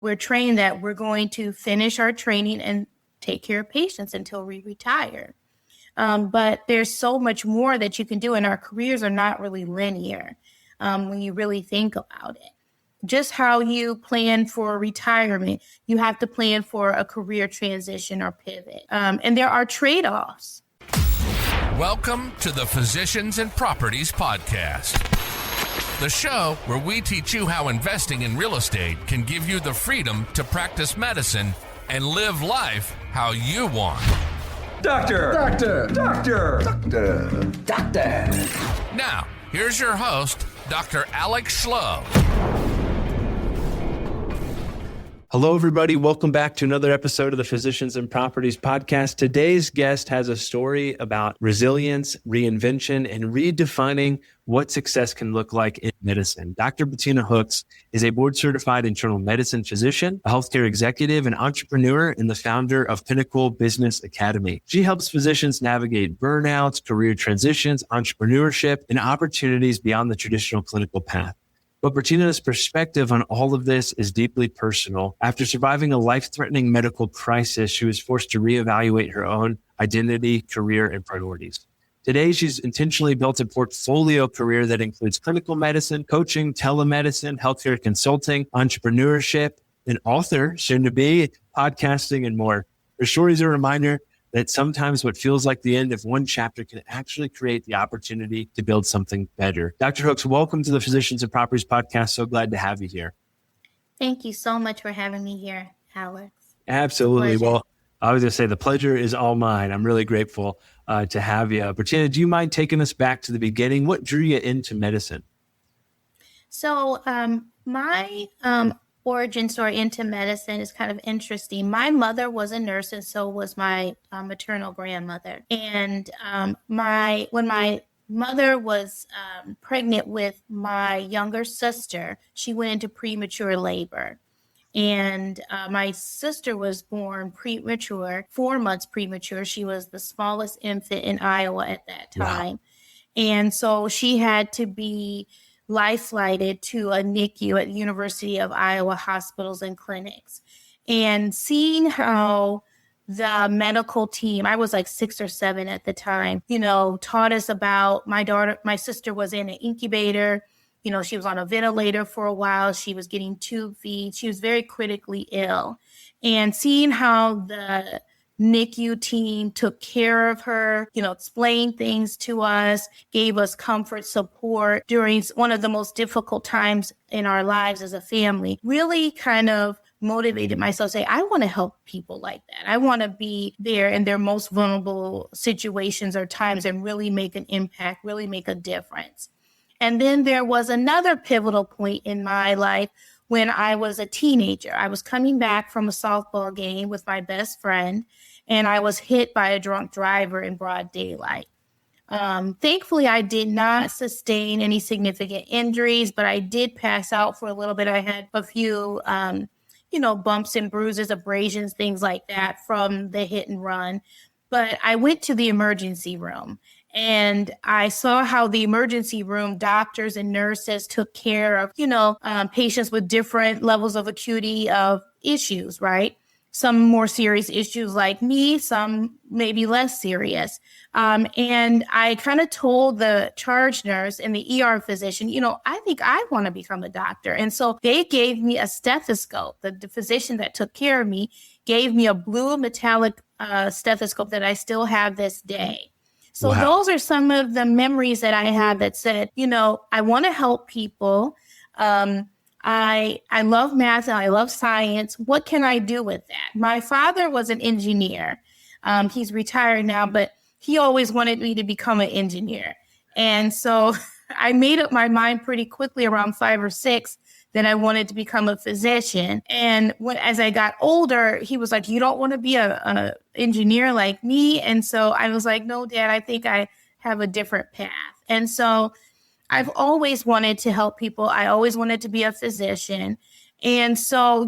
We're trained that we're going to finish our training and take care of patients until we retire. But there's so much more that you can do, and our careers are not really linear when you really think about it. Just how you plan for retirement, you have to plan for a career transition or pivot. And there are trade-offs. Welcome to the Physicians and Properties Podcast, the show where we teach you how investing in real estate can give you the freedom to practice medicine and live life how you want. Doctor! Now, here's your host, Dr. 𝗪𝗓𝗄. Hello, everybody. Welcome back to another episode of the Physicians and Properties Podcast. Today's guest has a story about resilience, reinvention, and redefining what success can look like in medicine. Dr. Bertina Hooks is a board-certified internal medicine physician, a healthcare executive, an entrepreneur, and the founder of Pinnacle Business Academy. She helps physicians navigate burnouts, career transitions, entrepreneurship, and opportunities beyond the traditional clinical path. But Bertina's perspective on all of this is deeply personal. After surviving a life-threatening medical crisis, she was forced to reevaluate her own identity, career, and priorities. Today, she's intentionally built a portfolio career that includes clinical medicine, coaching, telemedicine, healthcare consulting, entrepreneurship, an author, soon to be, podcasting, and more. Her story is a reminder that sometimes what feels like the end of one chapter can actually create the opportunity to build something better. Dr. Hooks, welcome to the Physicians and Properties Podcast. So glad to have you here. Thank you so much for having me here, Alex. Absolutely. Well, I was going to say the pleasure is all mine. I'm really grateful to have you. Bertina, do you mind taking us back to the beginning? What drew you into medicine? So my origin story into medicine is kind of interesting. My mother was a nurse, and so was my maternal grandmother. And when my mother was pregnant with my younger sister, she went into premature labor. And my sister was born premature, 4 months premature. She was the smallest infant in Iowa at that time. Wow. And so she had to be life-flighted to a NICU at the University of Iowa hospitals and clinics. And seeing how the medical team, I was like 6 or 7 at the time, taught us about my sister was in an incubator. She was on a ventilator for a while. She was getting tube feed. She was very critically ill. And seeing how the NICU team took care of her, explained things to us, gave us comfort, support during one of the most difficult times in our lives as a family, really kind of motivated myself to say, I want to help people like that. I want to be there in their most vulnerable situations or times and really make an impact, really make a difference. And then there was another pivotal point in my life when I was a teenager. I was coming back from a softball game with my best friend, and I was hit by a drunk driver in broad daylight. Thankfully, I did not sustain any significant injuries, but I did pass out for a little bit. I had a few, bumps and bruises, abrasions, things like that from the hit and run. But I went to the emergency room, and I saw how the emergency room doctors and nurses took care of, patients with different levels of acuity of issues, right? Some more serious issues like me, some maybe less serious. And I kind of told the charge nurse and the ER physician, I think I want to become a doctor. And so they gave me a stethoscope. The physician that took care of me gave me a blue metallic stethoscope that I still have this day. So wow. Those are some of the memories that I have that said, I want to help people. I love math and I love science. What can I do with that? My father was an engineer. He's retired now, but he always wanted me to become an engineer. And so I made up my mind pretty quickly around 5 or 6 that I wanted to become a physician. And as I got older, he was like, you don't want to be an engineer like me? And so I was like, no, Dad, I think I have a different path. And so I've always wanted to help people. I always wanted to be a physician. And so,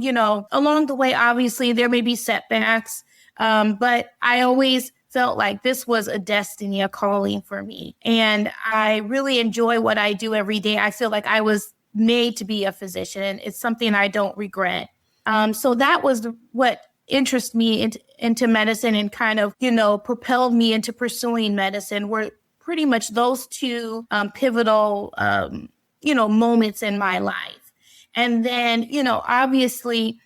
along the way, obviously, there may be setbacks, but I always felt like this was a destiny, a calling for me. And I really enjoy what I do every day. I feel like I was made to be a physician. It's something I don't regret. So that was what interested me into medicine and kind of, propelled me into pursuing medicine, were pretty much those two pivotal, moments in my life. And then, obviously,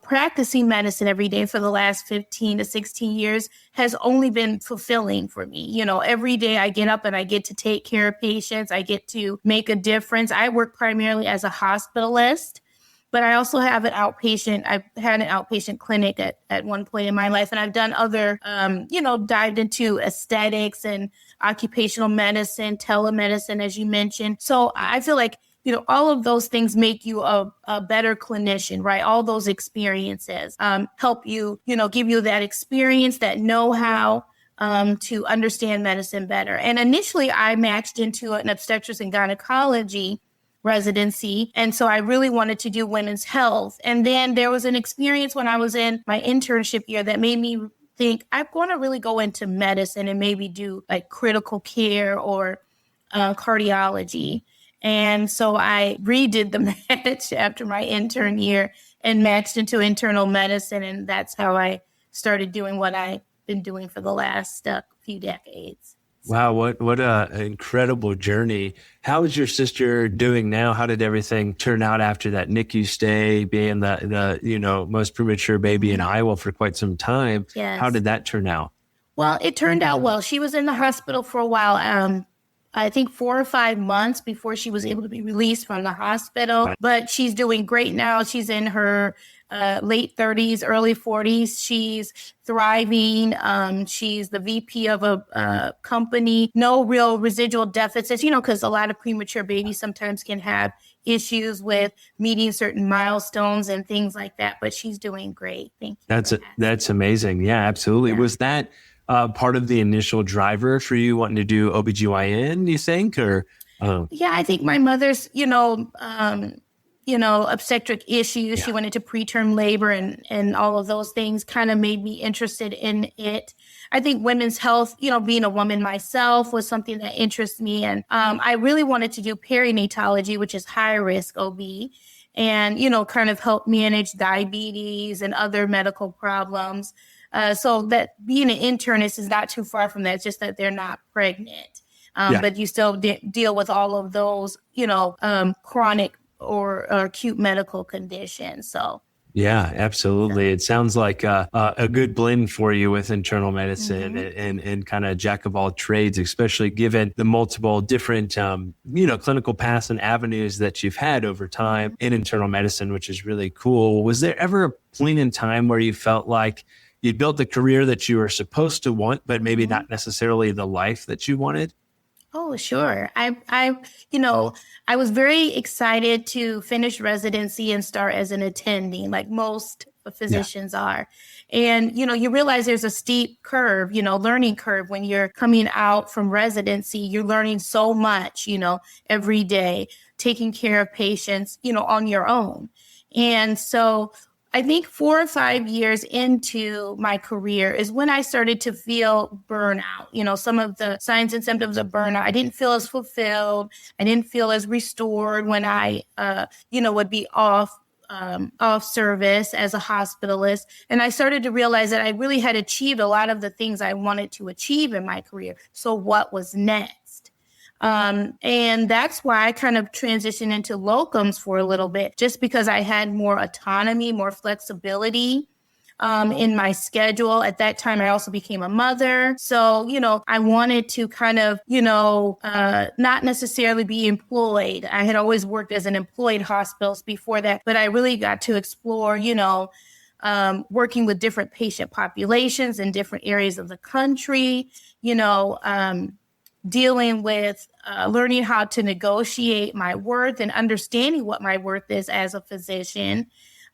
practicing medicine every day for the last 15 to 16 years has only been fulfilling for me. Every day I get up and I get to take care of patients. I get to make a difference. I work primarily as a hospitalist, but I also have I've had an outpatient clinic at one point in my life. And I've done other, dived into aesthetics and occupational medicine, telemedicine, as you mentioned. So I feel like, all of those things make you a better clinician, right? All those experiences help you, give you that experience, that know-how to understand medicine better. And initially, I matched into an obstetrics and gynecology residency. And so I really wanted to do women's health. And then there was an experience when I was in my internship year that made me think, I want to really go into medicine and maybe do like critical care or cardiology. And so I redid the match after my intern year and matched into internal medicine. And that's how I started doing what I've been doing for the last few decades. Wow, what a incredible journey. How is your sister doing now? How did everything turn out after that NICU stay, being the most premature baby in Iowa for quite some time? Yes. How did that turn out? Well, it turned out well. She was in the hospital for a while. I think 4 or 5 months before she was able to be released from the hospital. Right. But she's doing great now. She's in her late 30s, early 40s. She's thriving. She's the VP of a company. No real residual deficits, because a lot of premature babies sometimes can have issues with meeting certain milestones and things like that. But she's doing great. Thank you. That's amazing. Yeah, absolutely. Yeah. Was that part of the initial driver for you wanting to do OBGYN, you think? Or Yeah, I think my mother's, obstetric issues. Yeah. She went into preterm labor and all of those things kind of made me interested in it. I think women's health, being a woman myself, was something that interests me. And I really wanted to do perinatology, which is high risk OB, and, kind of help manage diabetes and other medical problems. So that being an internist is not too far from that. It's just that they're not pregnant. But you still deal with all of those, chronic or acute medical conditions. So. Yeah, absolutely. It sounds like a good blend for you with internal medicine and kind of jack of all trades, especially given the multiple different, clinical paths and avenues that you've had over time in internal medicine, which is really cool. Was there ever a point in time where you felt like you'd built the career that you were supposed to want, but maybe not necessarily the life that you wanted? Oh, sure. I was very excited to finish residency and start as an attending, like most physicians are. And, you realize there's a steep curve, learning curve when you're coming out from residency. You're learning so much, every day, taking care of patients, on your own. And so I think 4 or 5 years into my career is when I started to feel burnout, some of the signs and symptoms of burnout. I didn't feel as fulfilled. I didn't feel as restored when I, would be off service as a hospitalist. And I started to realize that I really had achieved a lot of the things I wanted to achieve in my career. So what was next? And that's why I kind of transitioned into locums for a little bit, just because I had more autonomy, more flexibility in my schedule. At that time, I also became a mother. So, I wanted to kind of, not necessarily be employed. I had always worked as an employed hospitalist before that, but I really got to explore, working with different patient populations in different areas of the country, dealing with learning how to negotiate my worth and understanding what my worth is as a physician.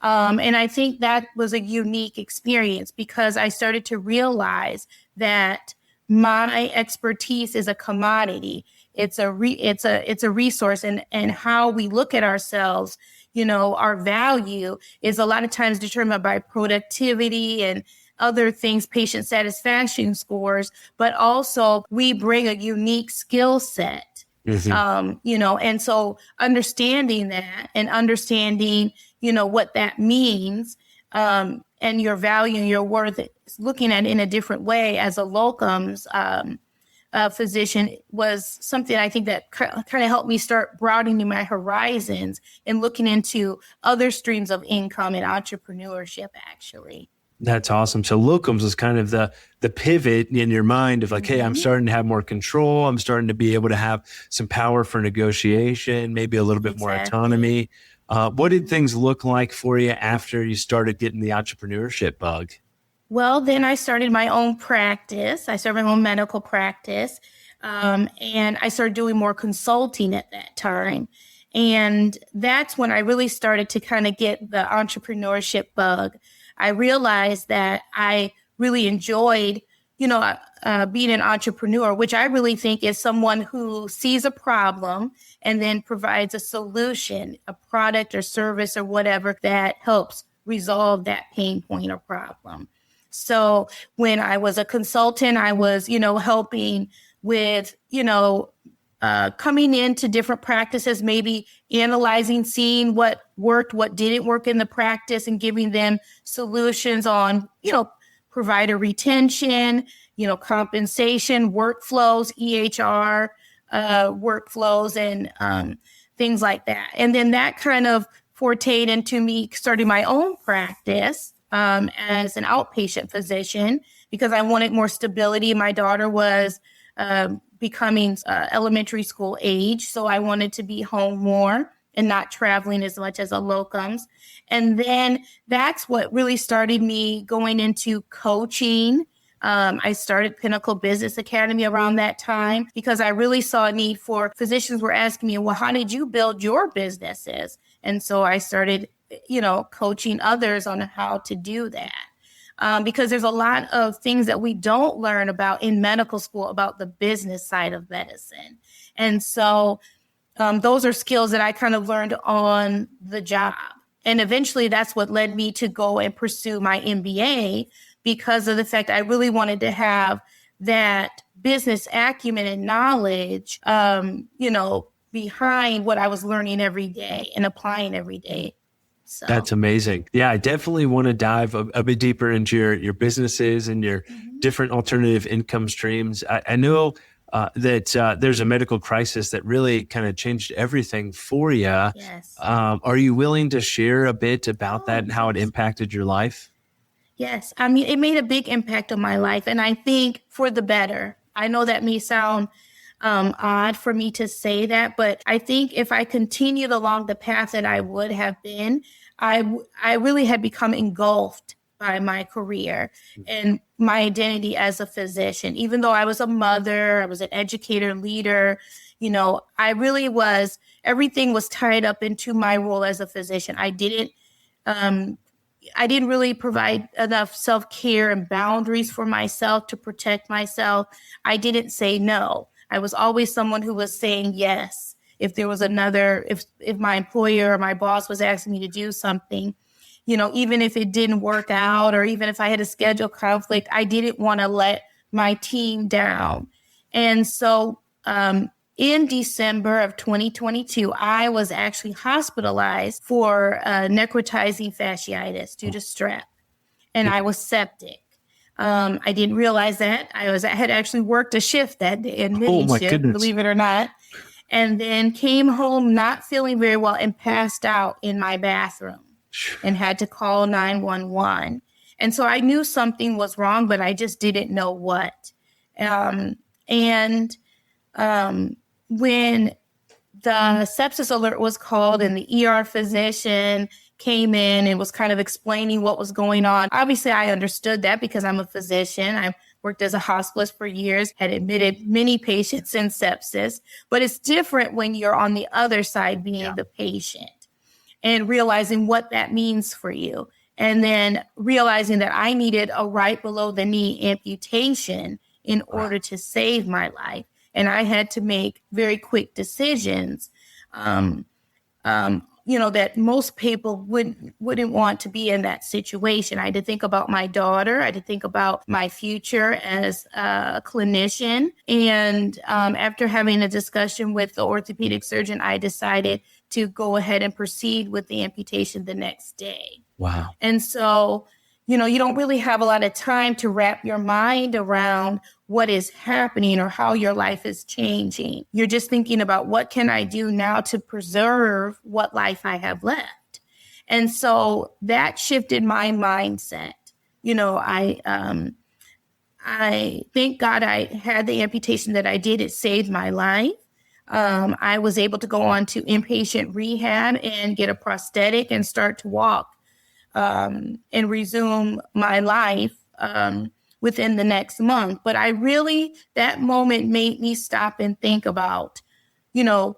And I think that was a unique experience because I started to realize that my expertise is a commodity. It's a resource, and how we look at ourselves, our value is a lot of times determined by productivity and other things, patient satisfaction scores, but also we bring a unique skill set And so understanding that and understanding, what that means, and your value and your worth, looking at it in a different way as a locums physician was something I think that kind of helped me start broadening my horizons and looking into other streams of income and entrepreneurship, actually. That's awesome. So locums is kind of the pivot in your mind of like, hey, I'm starting to have more control. I'm starting to be able to have some power for negotiation, maybe a little bit more autonomy. What did things look like for you after you started getting the entrepreneurship bug? Well, then I started my own practice. I started my own medical practice, and I started doing more consulting at that time. And that's when I really started to kind of get the entrepreneurship bug. I realized that I really enjoyed, being an entrepreneur, which I really think is someone who sees a problem and then provides a solution, a product or service or whatever that helps resolve that pain point or problem. So when I was a consultant, I was, helping with, coming into different practices, maybe analyzing, seeing what worked, what didn't work in the practice, and giving them solutions on, provider retention, compensation, workflows, EHR workflows, and things like that. And then that kind of forayed into me starting my own practice as an outpatient physician because I wanted more stability. My daughter was becoming elementary school age, so I wanted to be home more and not traveling as much as a locums. And then that's what really started me going into coaching. I started Pinnacle Business Academy around that time because I really saw a need for physicians were asking me, well, how did you build your businesses? And so I started coaching others on how to do that. Because there's a lot of things that we don't learn about in medical school about the business side of medicine. And so those are skills that I kind of learned on the job. And eventually that's what led me to go and pursue my MBA because of the fact I really wanted to have that business acumen and knowledge, behind what I was learning every day and applying every day. So. That's amazing. Yeah, I definitely want to dive a bit deeper into your businesses and your different alternative income streams. I know that there's a medical crisis that really kind of changed everything for you. Yes. Are you willing to share a bit about that and how it impacted your life? Yes. I mean, it made a big impact on my life, and I think for the better. I know that may sound odd for me to say that, but I think if I continued along the path that I would have been, I really had become engulfed by my career and my identity as a physician. Even though I was a mother, I was an educator, leader, I really was, everything was tied up into my role as a physician. I didn't really provide enough self-care and boundaries for myself to protect myself. I didn't say no. I was always someone who was saying yes. If there was if my employer or my boss was asking me to do something, even if it didn't work out or even if I had a schedule conflict, I didn't want to let my team down. And so in December of 2022, I was actually hospitalized for necrotizing fasciitis due to strep, and I was septic. I didn't realize that. I had actually worked a shift that day, admitting shift, goodness. Believe it or not, and then came home not feeling very well and passed out in my bathroom and had to call 911. And so I knew something was wrong, but I just didn't know what. When the sepsis alert was called and the ER physician came in and was kind of explaining what was going on. Obviously, I understood that because I'm a physician. I worked as a hospitalist for years, had admitted many patients in sepsis, but it's different when you're on the other side being the patient and realizing what that means for you. And then realizing that I needed a right below the knee amputation in order to save my life. And I had to make very quick decisions that most people wouldn't want to be in that situation. I had to think about my daughter. I had to think about my future as a clinician. And after having a discussion with the orthopedic surgeon, I decided to go ahead and proceed with the amputation the next day. Wow. And so, you don't really have a lot of time to wrap your mind around what is happening or how your life is changing. You're just thinking about what can I do now to preserve what life I have left. And so that shifted my mindset. I thank God I had the amputation that I did. It saved my life. I was able to go on to inpatient rehab and get a prosthetic and start to walk and resume my life within the next month. But that moment made me stop and think about,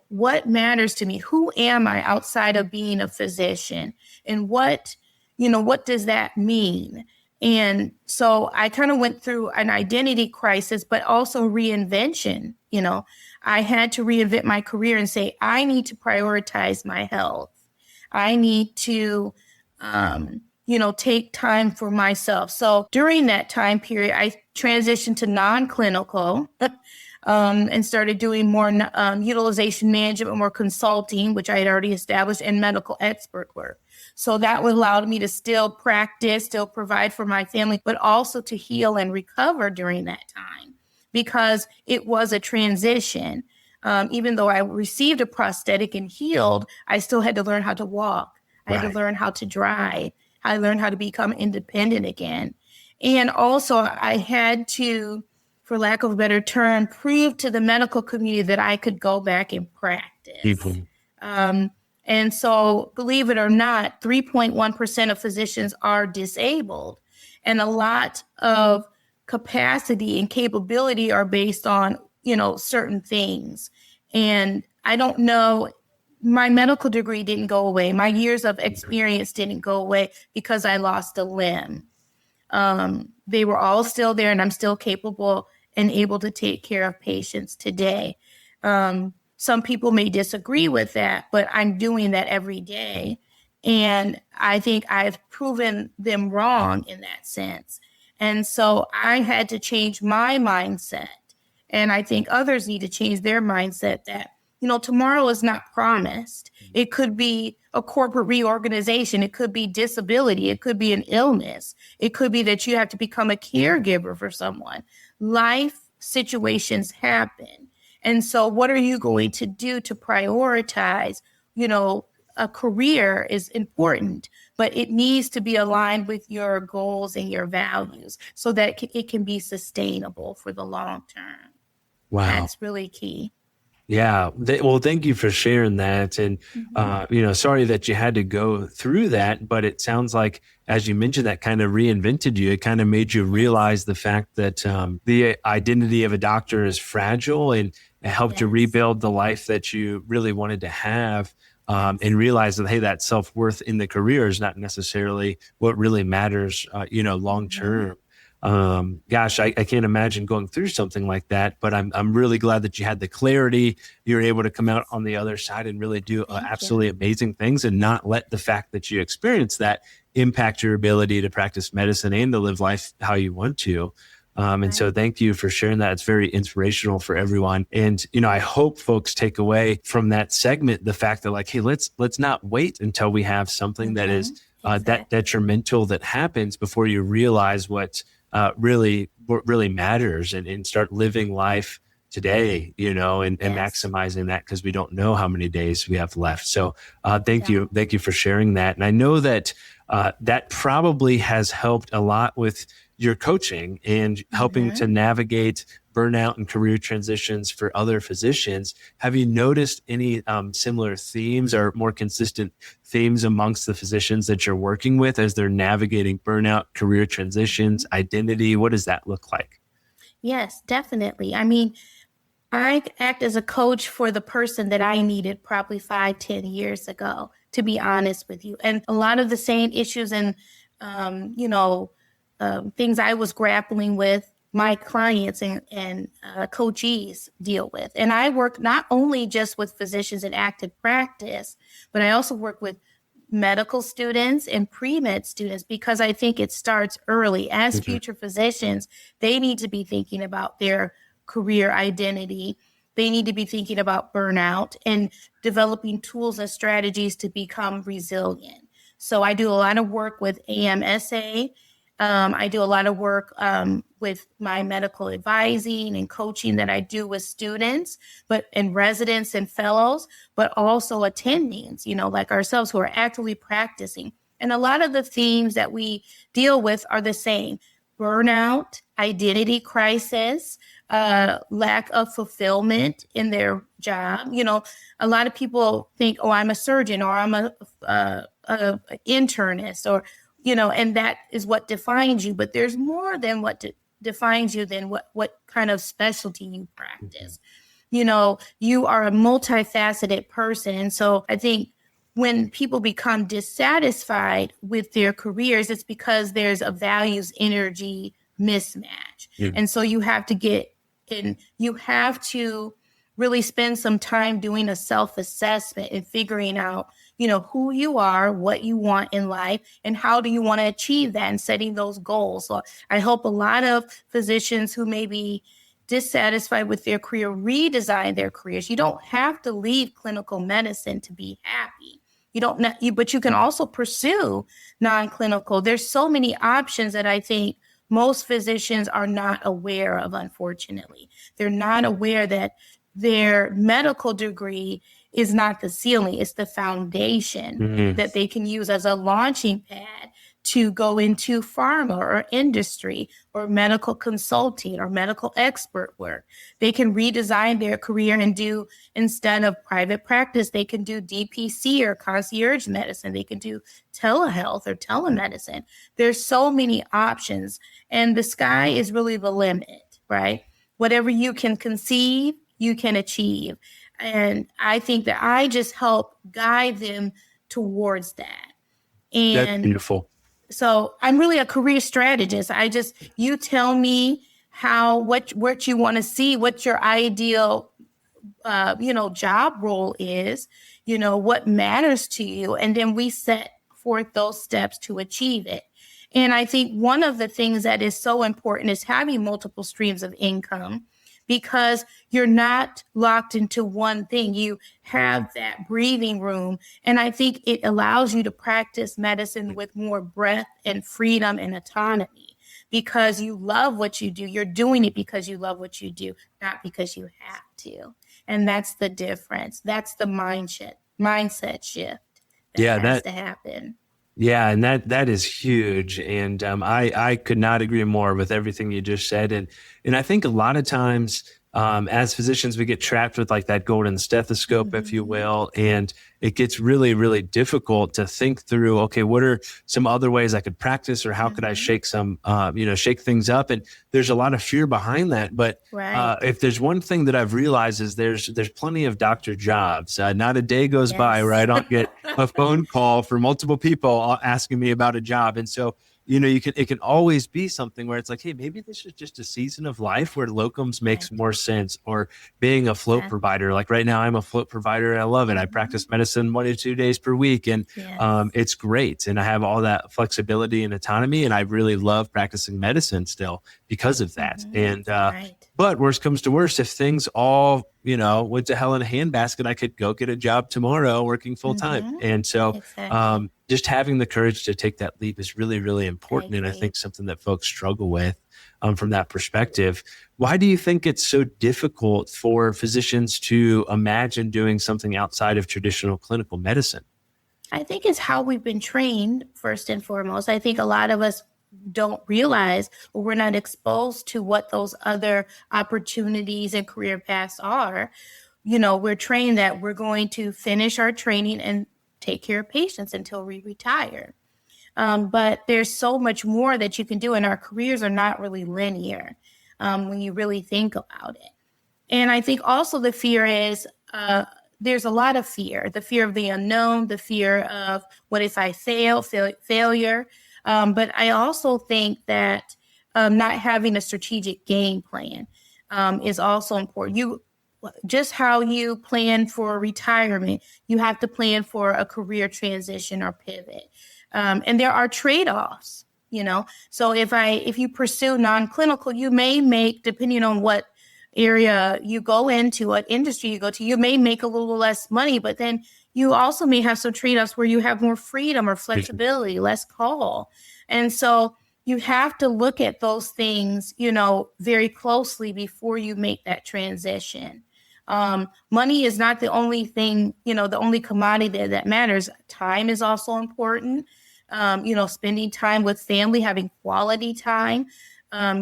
what matters to me? Who am I outside of being a physician? And what does that mean? And so I kind of went through an identity crisis, but also reinvention. I had to reinvent my career and say, I need to prioritize my health. I need to, take time for myself. So during that time period, I transitioned to non-clinical and started doing more utilization management, more consulting, which I had already established, and medical expert work. So that allowed me to still practice, still provide for my family, but also to heal and recover during that time because it was a transition. Even though I received a prosthetic and healed, I still had to learn how to walk. I had to learn how to drive. I learned how to become independent again. And also I had to, for lack of a better term, prove to the medical community that I could go back and practice. And so, believe it or not, 3.1% of physicians are disabled. And a lot of capacity and capability are based on, certain things. And I don't know, my medical degree didn't go away. My years of experience didn't go away because I lost a limb. They were all still there, and I'm still capable and able to take care of patients today. Some people may disagree with that, but I'm doing that every day. And I think I've proven them wrong in that sense. And so I had to change my mindset. And I think others need to change their mindset that, tomorrow is not promised. It could be a corporate reorganization. It could be disability. It could be an illness. It could be that you have to become a caregiver for someone. Life situations happen. And so what are you going to do to prioritize? A career is important, but it needs to be aligned with your goals and your values so that it can be sustainable for the long term. Wow. That's really key. Yeah. Well, thank you for sharing that. And, sorry that you had to go through that, but it sounds like, as you mentioned, that kind of reinvented you. It kind of made you realize the fact that the identity of a doctor is fragile, and it helped you rebuild the life that you really wanted to have. And realize that, hey, that self-worth in the career is not necessarily what really matters, long term. Gosh, I can't imagine going through something like that, but I'm really glad that you had the clarity. You're able to come out on the other side and really do absolutely amazing things, and not let the fact that you experienced that impact your ability to practice medicine and to live life how you want to. And so thank you for sharing that. It's very inspirational for everyone. And, I hope folks take away from that segment the fact that, like, hey, let's not wait until we have something that is that detrimental that happens before you realize what really matters, and start living life today, and maximizing that, because we don't know how many days we have left. So thank you for sharing that. And I know that that probably has helped a lot with your coaching and helping to navigate burnout and career transitions for other physicians. Have you noticed any similar themes or more consistent themes amongst the physicians that you're working with as they're navigating burnout, career transitions, identity? What does that look like? Yes, definitely. I mean, I act as a coach for the person that I needed probably 5-10 years ago, to be honest with you. And a lot of the same issues and, things I was grappling with, my clients and coachees deal with. And I work not only just with physicians in active practice, but I also work with medical students and pre-med students, because I think it starts early. As future physicians, they need to be thinking about their career identity. They need to be thinking about burnout and developing tools and strategies to become resilient. So I do a lot of work with AMSA. I do a lot of work with my medical advising and coaching that I do with students, and residents and fellows, but also attendings, like ourselves, who are actively practicing. And a lot of the themes that we deal with are the same: burnout, identity crisis, lack of fulfillment in their job. A lot of people think, oh, I'm a surgeon, or I'm a internist, or and that is what defines you. But there's more than what defines you than what kind of specialty you practice. You are a multifaceted person. And so I think when people become dissatisfied with their careers, it's because there's a values energy mismatch. And so you have to get in, you have to really spend some time doing a self-assessment and figuring out, who you are, what you want in life, and how do you want to achieve that, and setting those goals. So I help a lot of physicians who may be dissatisfied with their career redesign their careers. You don't have to leave clinical medicine to be happy. But you can also pursue non-clinical. There's so many options that I think most physicians are not aware of, unfortunately. They're not aware that their medical degree is not the ceiling, it's the foundation that they can use as a launching pad to go into pharma or industry or medical consulting or medical expert work. They can redesign their career and do, instead of private practice, they can do DPC or concierge medicine. They can do telehealth or telemedicine. There's so many options, and the sky is really the limit, right? Whatever you can conceive, you can achieve. And I think that I just help guide them towards that. And that's beautiful. So I'm really a career strategist. You tell me what you want to see, what your ideal, job role is, what matters to you. And then we set forth those steps to achieve it. And I think one of the things that is so important is having multiple streams of income, because you're not locked into one thing. You have that breathing room. And I think it allows you to practice medicine with more breadth and freedom and autonomy, because you love what you do. You're doing it because you love what you do, not because you have to. And that's the difference. That's the mindset shift that has to happen. Yeah, and that is huge. And I could not agree more with everything you just said. And I think a lot of times as physicians, we get trapped with like that golden stethoscope, if you will, and it gets really, really difficult to think through, okay, what are some other ways I could practice, or how could I shake shake things up? And there's a lot of fear behind that. But if there's one thing that I've realized is there's plenty of doctor jobs. Not a day goes by where I don't get a phone call from multiple people asking me about a job. And so, it can always be something where it's like, hey, maybe this is just a season of life where locums makes more sense, or being a float provider. Like right now, I'm a float provider and I love it. I practice medicine 1 to 2 days per week, and it's great. And I have all that flexibility and autonomy, and I really love practicing medicine still because of that. And but worst comes to worst, if things all went to hell in a handbasket, I could go get a job tomorrow working full time. And so just having the courage to take that leap is really, really important. And I think something that folks struggle with from that perspective. Why do you think it's so difficult for physicians to imagine doing something outside of traditional clinical medicine? I think it's how we've been trained, first and foremost. I think a lot of us don't realize, or we're not exposed to what those other opportunities and career paths are. We're trained that we're going to finish our training and take care of patients until we retire. But there's so much more that you can do, and our careers are not really linear when you really think about it. And I think also the fear is, there's a lot of fear, the fear of the unknown, the fear of what if I failure. But I also think that not having a strategic game plan is also important. Just how you plan for retirement, you have to plan for a career transition or pivot. And there are trade-offs, So if you pursue non-clinical, you may make, depending on what area you go into, what industry you go to, you may make a little less money, but then you also may have some trade-offs where you have more freedom or flexibility, less call. And so you have to look at those things, very closely before you make that transition. Money is not the only thing, the only commodity that matters. Time is also important. Spending time with family, having quality time,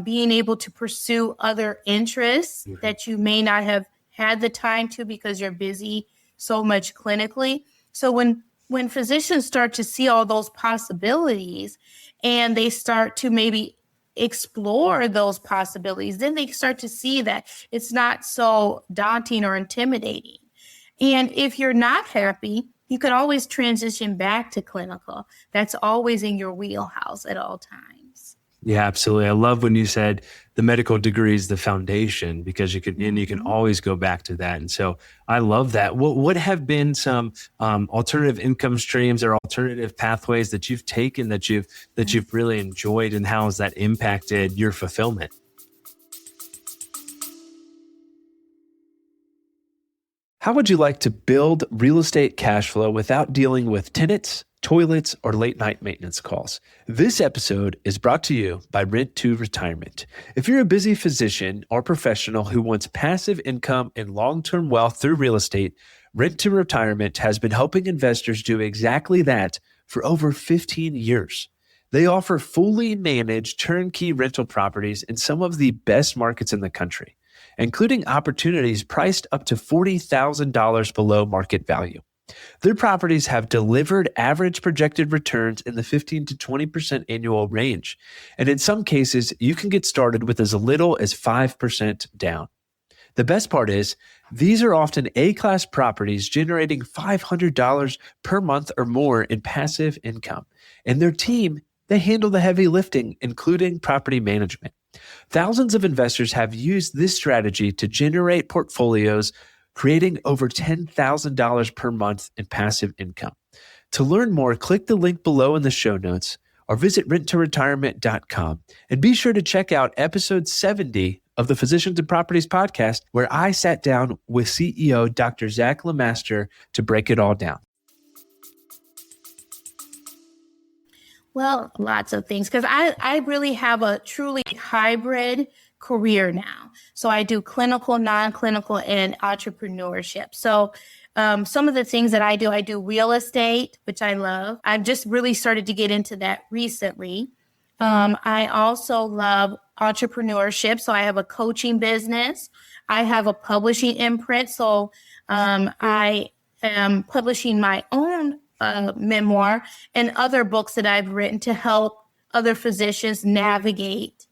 being able to pursue other interests that you may not have had the time to because you're busy so much clinically. So when physicians start to see all those possibilities and they start to maybe explore those possibilities, then they start to see that it's not so daunting or intimidating. And if you're not happy, you can always transition back to clinical. That's always in your wheelhouse at all times. Yeah, absolutely. I love when you said the medical degree is the foundation, because you can always go back to that. And so I love that. What have been some alternative income streams or alternative pathways that you've taken that you've really enjoyed, and how has that impacted your fulfillment? How would you like to build real estate cash flow without dealing with tenants, toilets, or late night maintenance calls? This episode is brought to you by Rent to Retirement. If you're a busy physician or professional who wants passive income and long-term wealth through real estate, Rent to Retirement has been helping investors do exactly that for over 15 years. They offer fully managed turnkey rental properties in some of the best markets in the country, including opportunities priced up to $40,000 below market value. Their properties have delivered average projected returns in the 15 to 20% annual range. And in some cases, you can get started with as little as 5% down. The best part is, these are often A-class properties generating $500 per month or more in passive income. And their team, they handle the heavy lifting, including property management. Thousands of investors have used this strategy to generate portfolios, creating over $10,000 per month in passive income. To learn more, click the link below in the show notes or visit renttoretirement.com. And be sure to check out episode 70 of the Physicians and Properties podcast, where I sat down with CEO Dr. Zach LeMaster to break it all down. Well, lots of things, because I really have a truly hybrid career now. So I do clinical, non-clinical, and entrepreneurship. So some of the things that I do real estate, which I love. I've just really started to get into that recently. I also love entrepreneurship. So I have a coaching business. I have a publishing imprint. So I am publishing my own memoir and other books that I've written to help other physicians navigate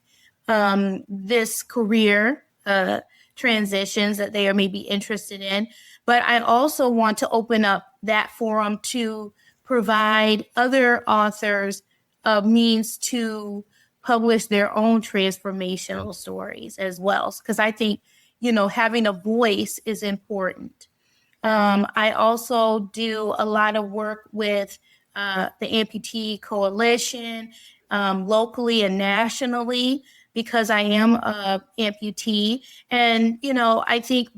this career transitions that they are maybe interested in. But I also want to open up that forum to provide other authors a means to publish their own transformational stories as well. Because I think, having a voice is important. I also do a lot of work with the Amputee Coalition locally and nationally, because I am an amputee. And, I think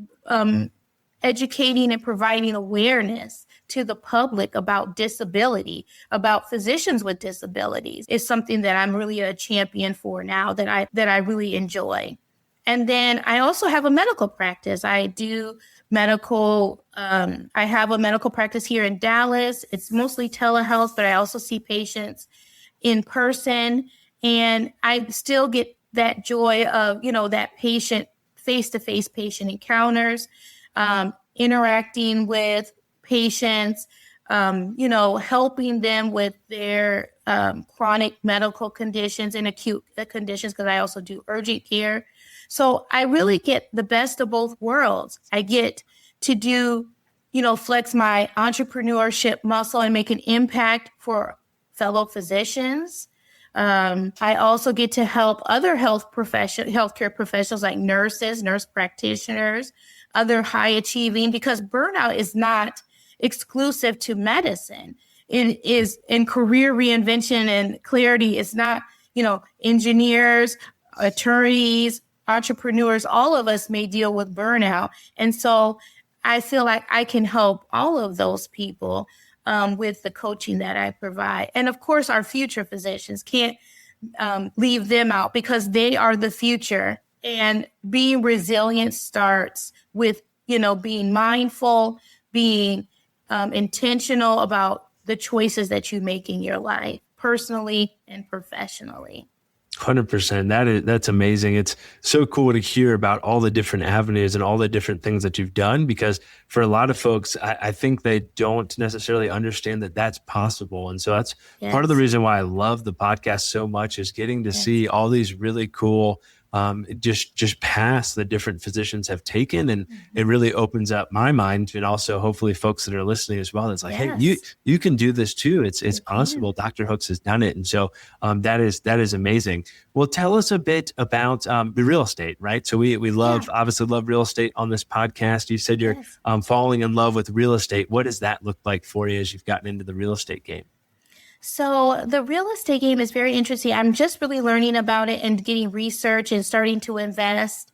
educating and providing awareness to the public about disability, about physicians with disabilities, is something that I'm really a champion for now, that I really enjoy. And then I also have a medical practice. I do medical. I have a medical practice here in Dallas. It's mostly telehealth, but I also see patients in person. And I still get that joy of, that patient, face-to-face patient encounters, interacting with patients, helping them with their chronic medical conditions and acute conditions, because I also do urgent care. So I really get the best of both worlds. I get to do, flex my entrepreneurship muscle and make an impact for fellow physicians, I also get to help other healthcare professionals like nurses, nurse practitioners, other high achieving, because burnout is not exclusive to medicine. It is in career reinvention and clarity. It's not, engineers, attorneys, entrepreneurs, all of us may deal with burnout. And so I feel like I can help all of those people with the coaching that I provide. And of course, our future physicians, can't leave them out, because they are the future. And being resilient starts with, being mindful, being intentional about the choices that you make in your life, personally and professionally. 100%. That's amazing. It's so cool to hear about all the different avenues and all the different things that you've done, because for a lot of folks, I think they don't necessarily understand that that's possible. And so that's part of the reason why I love the podcast so much, is getting to see all these really cool just paths that different physicians have taken. And it really opens up my mind, and also hopefully folks that are listening as well. It's like, hey, you can do this too. It's possible. Dr. Hooks has done it. And so that is amazing. Well, tell us a bit about the real estate, right? So we obviously love real estate on this podcast. You said you're falling in love with real estate. What does that look like for you as you've gotten into the real estate game? So the real estate game is very interesting. I'm just really learning about it and getting research and starting to invest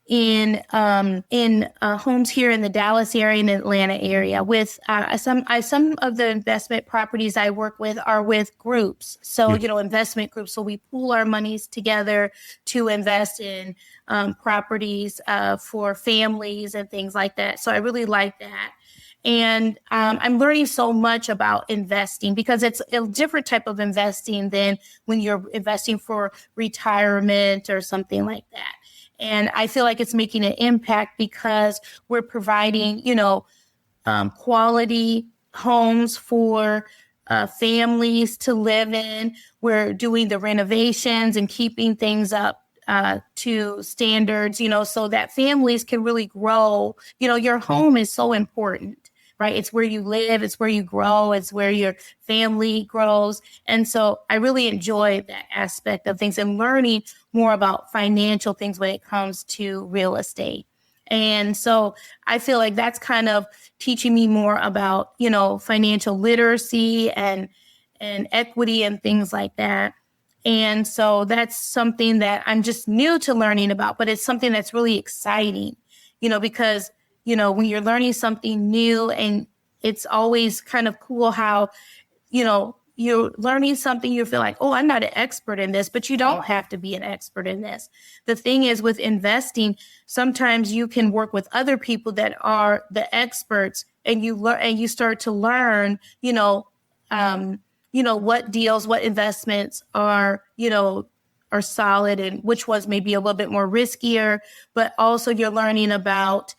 in homes here in the Dallas area and Atlanta area. With some of the investment properties I work with are with groups. So, investment groups. So we pool our monies together to invest in properties for families and things like that. So I really like that. And I'm learning so much about investing, because it's a different type of investing than when you're investing for retirement or something like that. And I feel like it's making an impact, because we're providing, quality homes for families to live in. We're doing the renovations and keeping things up to standards, so that families can really grow. Your home is so important. Right? It's where you live, it's where you grow, it's where your family grows. And so I really enjoy that aspect of things and learning more about financial things when it comes to real estate. And so I feel like that's kind of teaching me more about, financial literacy and equity and things like that. And so that's something that I'm just new to learning about, but it's something that's really exciting, because when you're learning something new, and it's always kind of cool how, you're learning something, you feel like, oh, I'm not an expert in this, but you don't have to be an expert in this. The thing is, with investing, sometimes you can work with other people that are the experts, and you start to learn, what deals, what investments are solid, and which ones may be a little bit more riskier, but also you're learning about,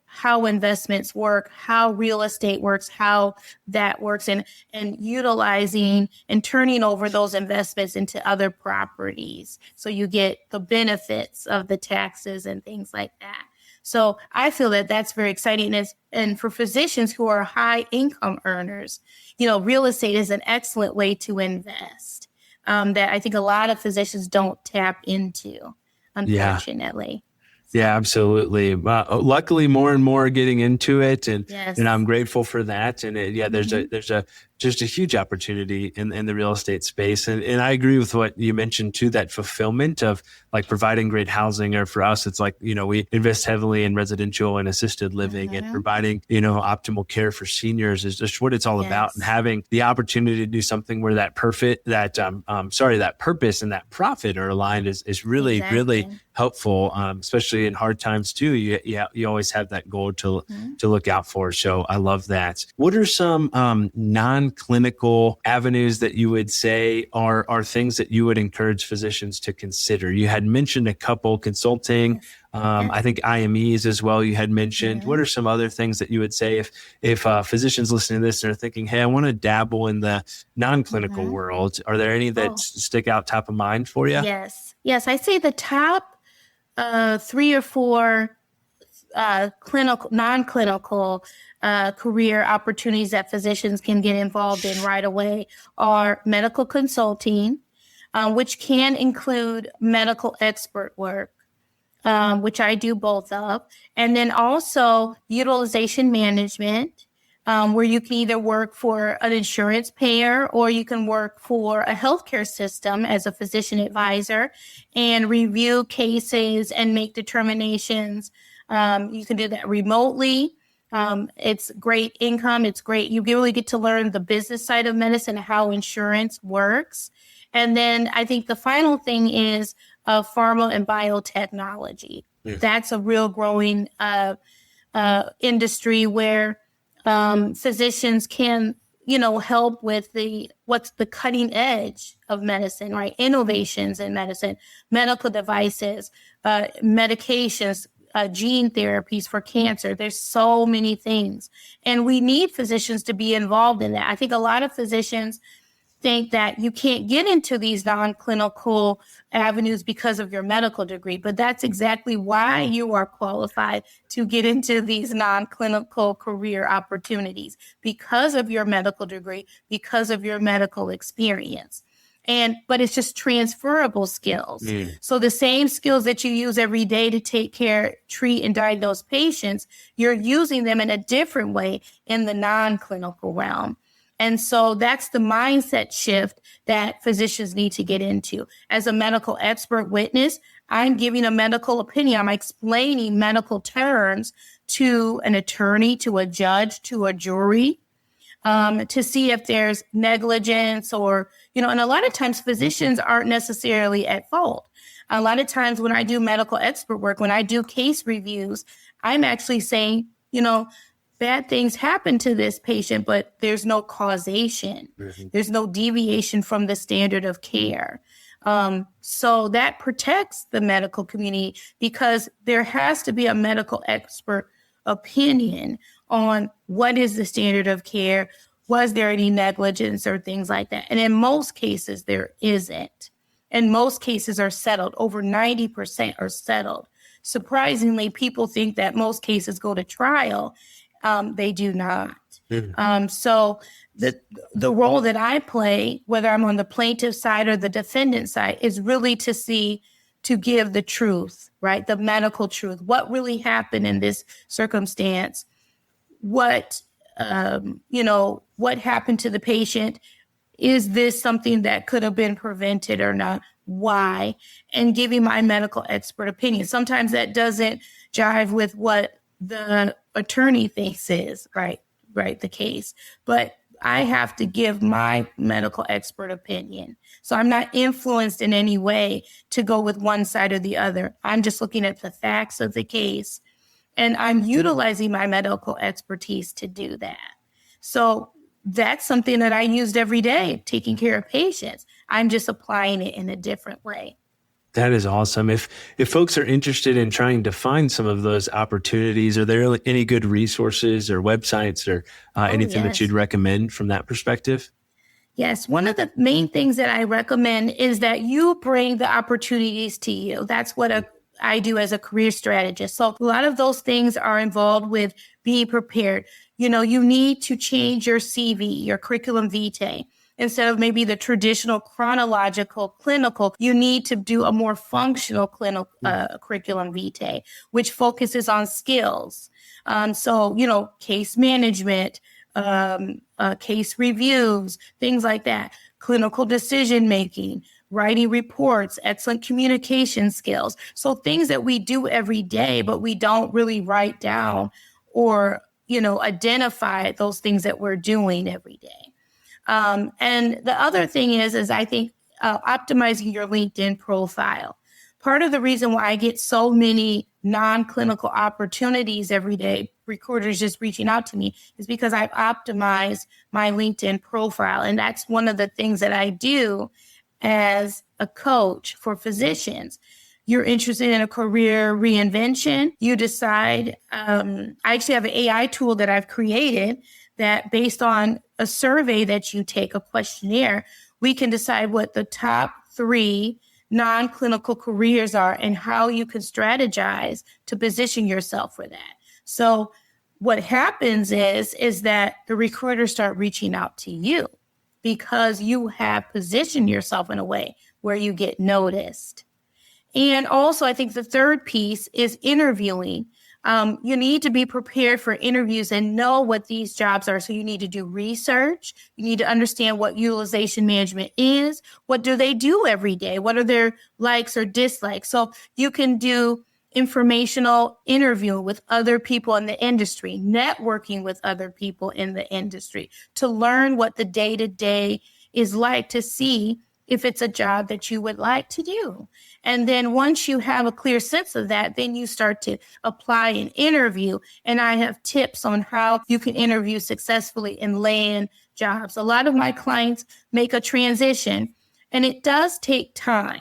how investments work, how real estate works, how that works, and utilizing and turning over those investments into other properties. So you get the benefits of the taxes and things like that. So I feel that that's very exciting. And for physicians who are high income earners, real estate is an excellent way to invest that I think a lot of physicians don't tap into, unfortunately. Yeah, absolutely. Luckily, more and more are getting into it, and I'm grateful for that. And there's just a huge opportunity in the real estate space. And I agree with what you mentioned too, that fulfillment of like providing great housing, or for us, it's like, we invest heavily in residential and assisted living, and providing, optimal care for seniors is just what it's all about. And having the opportunity to do something where that purpose and that profit are aligned is really, really helpful, especially in hard times too. You always have that goal to look out for. So I love that. What are some non-clinical avenues that you would say are things that you would encourage physicians to consider? You had mentioned a couple: consulting, I think IMEs as well you had mentioned. What are some other things that you would say if physicians listening to this and are thinking, hey, I want to dabble in the non-clinical world? Are there any that stick out top of mind for you? Yes. I say the top 3 or 4 non-clinical career opportunities that physicians can get involved in right away are medical consulting, which can include medical expert work, which I do both of, and then also utilization management, where you can either work for an insurance payer or you can work for a healthcare system as a physician advisor and review cases and make determinations. You can do that remotely. It's great income. It's great. You really get to learn the business side of medicine, how insurance works. And then I think the final thing is pharma and biotechnology. Yeah. That's a real growing industry where physicians can, help with what's the cutting edge of medicine, right? Innovations in medicine, medical devices, medications, gene therapies for cancer. There's so many things. And we need physicians to be involved in that. I think a lot of physicians think that you can't get into these non-clinical avenues because of your medical degree, but that's exactly why you are qualified to get into these non-clinical career opportunities, because of your medical degree, because of your medical experience. But it's just transferable skills. So the same skills that you use every day to take care, treat, and diagnose patients, you're using them in a different way in the non-clinical realm. And so that's the mindset shift that physicians need to get into. As a medical expert witness, I'm giving a medical opinion. I'm explaining medical terms to an attorney, to a judge, to a jury, to see if there's negligence or, and a lot of times physicians aren't necessarily at fault. A lot of times when I do medical expert work, when I do case reviews, I'm actually saying, bad things happen to this patient, but there's no causation. Mm-hmm. There's no deviation from the standard of care. So that protects the medical community because there has to be a medical expert opinion on what is the standard of care. Was there any negligence or things like that? And in most cases, there isn't. And most cases are settled. Over 90% are settled. Surprisingly, people think that most cases go to trial. They do not. Mm-hmm. So the role that I play, whether I'm on the plaintiff side or the defendant side, is really to give the truth, right? The medical truth. What really happened in this circumstance? What happened to the patient? Is this something that could have been prevented or not? Why? And giving my medical expert opinion. Sometimes that doesn't jive with what the attorney thinks is right, the case. But I have to give my medical expert opinion. So I'm not influenced in any way to go with one side or the other. I'm just looking at the facts of the case, and I'm utilizing my medical expertise to do that. So that's something that I used every day, taking care of patients. I'm just applying it in a different way. That is awesome. If folks are interested in trying to find some of those opportunities, are there any good resources or websites or anything that you'd recommend from that perspective? Yes. One of the main things that I recommend is that you bring the opportunities to you. That's what I do as a career strategist. So a lot of those things are involved with being prepared. You need to change your CV, your curriculum vitae. Instead of maybe the traditional chronological clinical, you need to do a more functional clinical curriculum vitae, which focuses on skills. So, case management, case reviews, things like that, clinical decision making, writing reports, excellent communication skills. So things that we do every day, but we don't really write down or, identify those things that we're doing every day. And the other thing is I think optimizing your LinkedIn profile. Part of the reason why I get so many non-clinical opportunities every day, recruiters just reaching out to me, is because I've optimized my LinkedIn profile. And that's one of the things that I do as a coach for physicians. You're interested in a career reinvention. You decide, I actually have an AI tool that I've created that based on a survey that you take, a questionnaire, we can decide what the top 3 non-clinical careers are and how you can strategize to position yourself for that. So what happens is that the recruiters start reaching out to you because you have positioned yourself in a way where you get noticed. And also, I think the third piece is interviewing. You need to be prepared for interviews and know what these jobs are. So you need to do research. You need to understand what utilization management is. What do they do every day? What are their likes or dislikes? So you can do informational interview with other people in the industry, networking with other people in the industry to learn what the day-to-day is like, to see if it's a job that you would like to do. And then once you have a clear sense of that, then you start to apply an interview. And I have tips on how you can interview successfully and land jobs. A lot of my clients make a transition, and it does take time.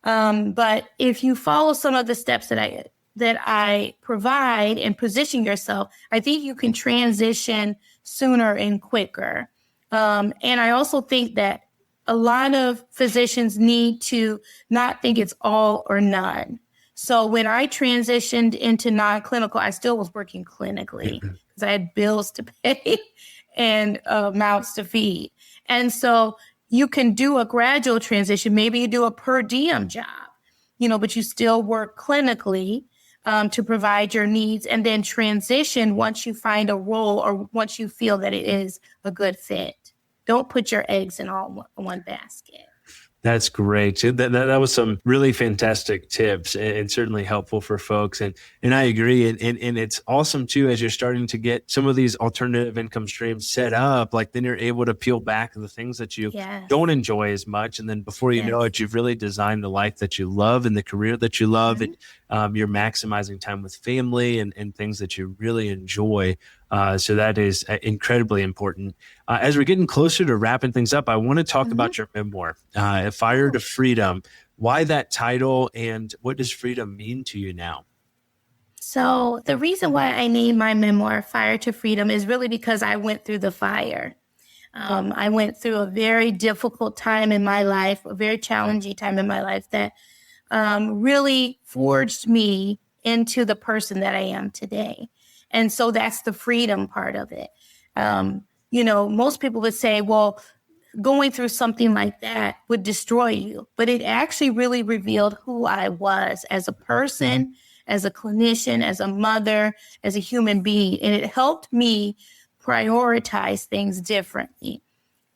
But if you follow some of the steps that I provide and position yourself, I think you can transition sooner and quicker. And I also think that a lot of physicians need to not think it's all or none. So when I transitioned into non-clinical, I still was working clinically because I had bills to pay and mouths to feed. And so you can do a gradual transition. Maybe you do a per diem job, but you still work clinically to provide your needs, and then transition once you find a role or once you feel that it is a good fit. Don't put your eggs in all one basket. That's great. That was some really fantastic tips and certainly helpful for folks. And I agree. And it's awesome too, as you're starting to get some of these alternative income streams set up, like then you're able to peel back the things that you don't enjoy as much. And then before you know it, you've really designed the life that you love and the career that you love. And you're maximizing time with family and things that you really enjoy. So that is incredibly important. As we're getting closer to wrapping things up, I want to talk about your memoir, Fire to Freedom. Why that title, and what does freedom mean to you now? So the reason why I named my memoir Fire to Freedom is really because I went through the fire. I went through a very difficult time in my life, a very challenging time in my life that really forged me into the person that I am today. And so that's the freedom part of it. Most people would say, well, going through something like that would destroy you. But it actually really revealed who I was as a person, as a clinician, as a mother, as a human being. And it helped me prioritize things differently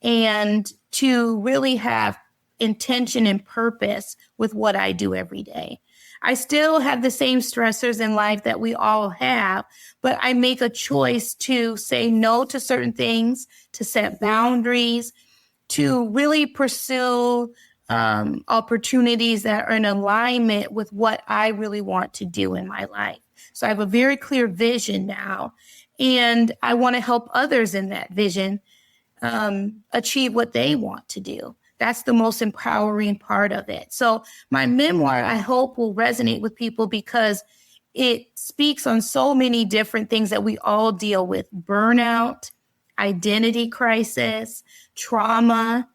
and to really have intention and purpose with what I do every day. I still have the same stressors in life that we all have, but I make a choice to say no to certain things, to set boundaries, to really pursue opportunities that are in alignment with what I really want to do in my life. So I have a very clear vision now, and I want to help others in that vision achieve what they want to do. That's the most empowering part of it. So my memoir, I hope, will resonate with people because it speaks on so many different things that we all deal with: burnout, identity crisis, trauma,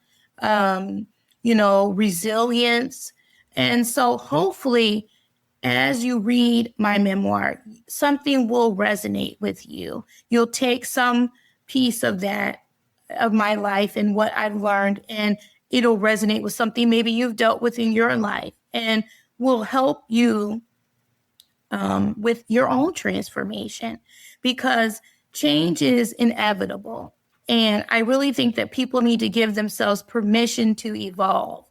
resilience. And so hopefully, as you read my memoir, something will resonate with you. You'll take some piece of that, of my life and what I've learned, and it'll resonate with something maybe you've dealt with in your life and will help you with your own transformation, because change is inevitable. And I really think that people need to give themselves permission to evolve.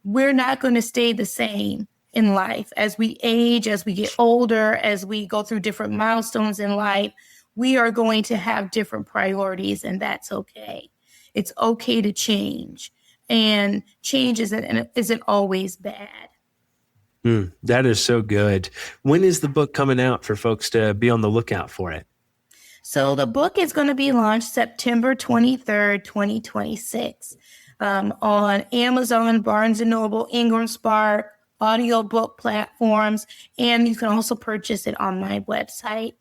We're not going to stay the same in life. As we age, as we get older, as we go through different milestones in life, we are going to have different priorities, and that's okay. It's okay to change. And change isn't always bad. That is so good. When is the book coming out for folks to be on the lookout for it? So the book is going to be launched September 23rd, 2026 on Amazon, Barnes & Noble, Ingram Spark, audiobook platforms, and you can also purchase it on my website.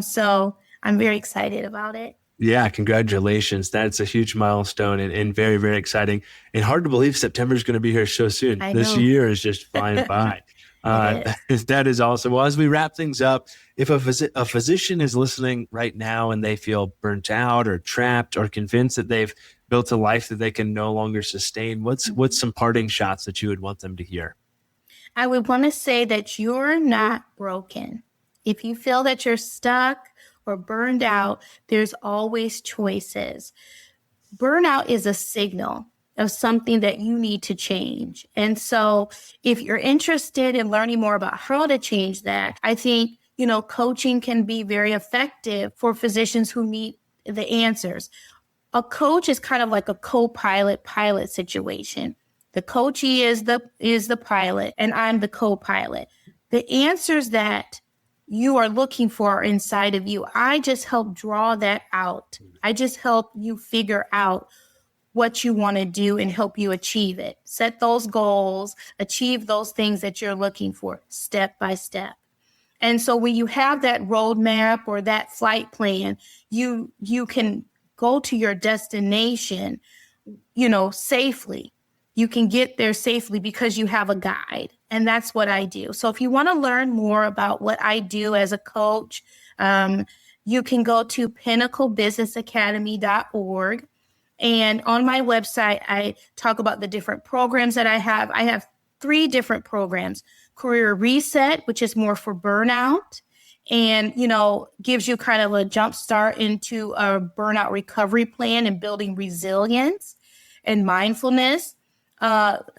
So I'm very excited about it. Yeah, congratulations. That's a huge milestone and very, very exciting. And hard to believe September is going to be here so soon. This year is just flying by. That is awesome. Well, as we wrap things up, if a physician is listening right now and they feel burnt out or trapped or convinced that they've built a life that they can no longer sustain, what's some parting shots that you would want them to hear? I would want to say that you're not broken. If you feel that you're stuck or burned out, there's always choices. Burnout is a signal of something that you need to change. And so if you're interested in learning more about how to change that, I think, coaching can be very effective for physicians who need the answers. A coach is kind of like a co-pilot situation. The coachee is the pilot and I'm the co-pilot. The answers that you are looking for inside of you, I just help draw that out. I just help you figure out what you want to do and help you achieve it. Set those goals, achieve those things that you're looking for step by step. And so when you have that roadmap or that flight plan, you can go to your destination, safely. You can get there safely because you have a guide. And that's what I do. So if you want to learn more about what I do as a coach, you can go to pinnaclebusinessacademy.org. And on my website, I talk about the different programs that I have. I have 3 different programs. Career Reset, which is more for burnout and, gives you kind of a jump start into a burnout recovery plan and building resilience and mindfulness.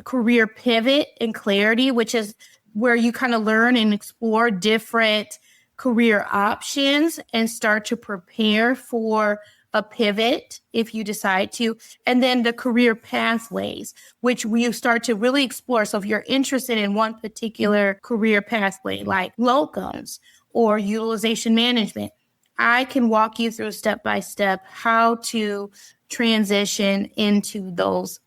Career Pivot and Clarity, which is where you kind of learn and explore different career options and start to prepare for a pivot if you decide to. And then the career pathways, which you start to really explore. So if you're interested in one particular career pathway, like locums or utilization management, I can walk you through step by step how to transition into those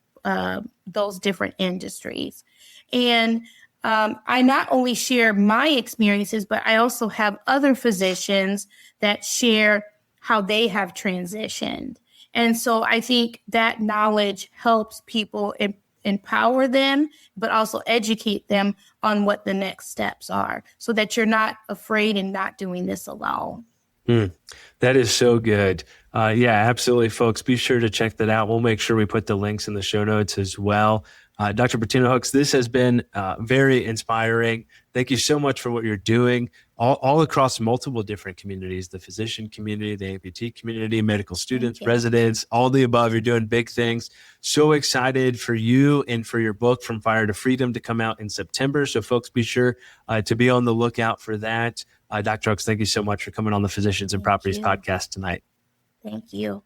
different industries. And I not only share my experiences, but I also have other physicians that share how they have transitioned. And so I think that knowledge helps people empower them, but also educate them on what the next steps are so that you're not afraid and not doing this alone. That is so good. Yeah, absolutely, folks. Be sure to check that out. We'll make sure we put the links in the show notes as well. Dr. Bertina Hooks, this has been very inspiring. Thank you so much for what you're doing all across multiple different communities, the physician community, the amputee community, medical students, residents, all the above. You're doing big things. So excited for you and for your book, From Fire to Freedom, to come out in September. So folks, be sure to be on the lookout for that. Dr. Hooks, thank you so much for coming on the Physicians and Properties podcast tonight. Thank you.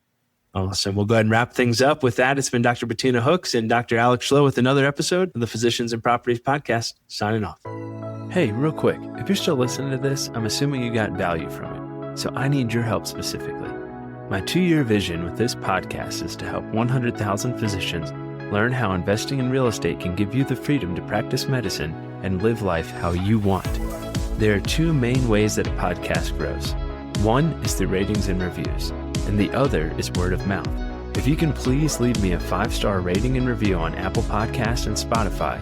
Awesome. We'll go ahead and wrap things up with that. It's been Dr. Bertina Hooks and Dr. Alex Schloe with another episode of the Physicians and Properties podcast, signing off. Hey, real quick, if you're still listening to this, I'm assuming you got value from it. So I need your help specifically. My 2-year vision with this podcast is to help 100,000 physicians learn how investing in real estate can give you the freedom to practice medicine and live life how you want. There are 2 main ways that a podcast grows. One is through ratings and reviews, and the other is word of mouth. If you can please leave me a 5-star rating and review on Apple Podcasts and Spotify,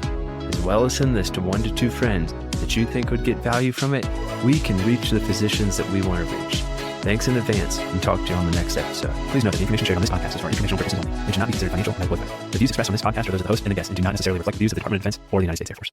as well as send this to 1 to 2 friends that you think would get value from it, we can reach the physicians that we want to reach. Thanks in advance, and talk to you on the next episode. Please note that the information shared on this podcast is for informational purposes only. It should not be considered financial or medical advice. The views expressed on this podcast are those of the host and the guest and do not necessarily reflect the views of the Department of Defense or the United States Air Force.